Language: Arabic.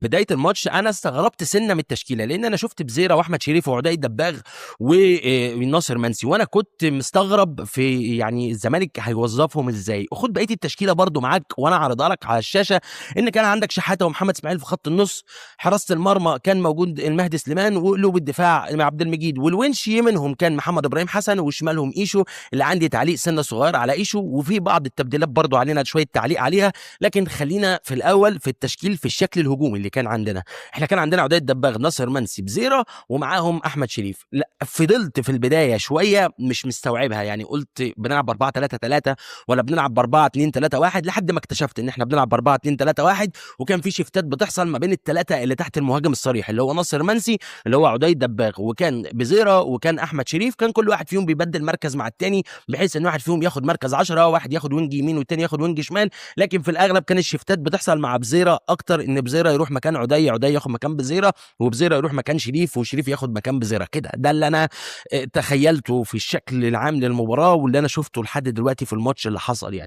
بداية الماتش أنا استغربت سِنّة من التشكيلة، لإن أنا شُفت بزيرة وأحمد شريف وعُدي الدباغ وناصر منسي، وأنا كنت مستغرب يعني الزمالك هيوظّفهم إزاي، وخُد بقية التشكيلة برضه معاك وأنا هاعرضها لك على الشاشة، إن كان عندك شحاتة ومحمد إسماعيل في خط النُص، حراسة المرمى كان موجود المهدي سليمان، وقلوب الدفاع مع عبد المجيد والونش، يمينهم كان محمد إبراهيم حسن وشمالهم إيشو، اللي عندي تعليق سِنّة صغيّر على إيشو، وفي بعض التبديلات برضه علينا شوية تعليق عليها، لكن خلّينا في الأول في التشكيل في الشكل الهجومي اللي كان عندنا. إحنا كان عندنا عُدي الدباغ، ناصر منسي، بزيرة، ومعاهم أحمد شريف. لأ، فضلت في البداية شوية مش مستوعبها، يعني قُلت بنلعب ب4-3-3 والّا بنلعب ب4-2-3-1 لحد ما اكتشفت إن إحنا بنلعب ب4-2-3-1 وكان في شيفتات بتحصل ما بين ال3 اللي تحت المهاجم الصريح، اللي هو ناصر منسي، اللي هو عُدي الدباغ، وكان بزيرة، وكان أحمد شريف، كان كل واحد فيهم بيبدِّل مركز مع التاني، بحيث إن واحد فيهم ياخد مركز 10، واحد ياخد وينج يمين والتاني ياخد وينج شمال، لكن في الأغلب كان الشيفتات بتحصل مع بزيرة أكتر، إن بزيرة يروح مكان عُدي، عُدي ياخد مكان بزيرة، وبزيرة يروح مكان شريف، وشريف ياخد مكان بزيرة كده. ده اللي أنا تخيّلته في الشكل العام للمباراة، واللي أنا شُفته لحد دلوقتي في الماتش اللي حصل يعني.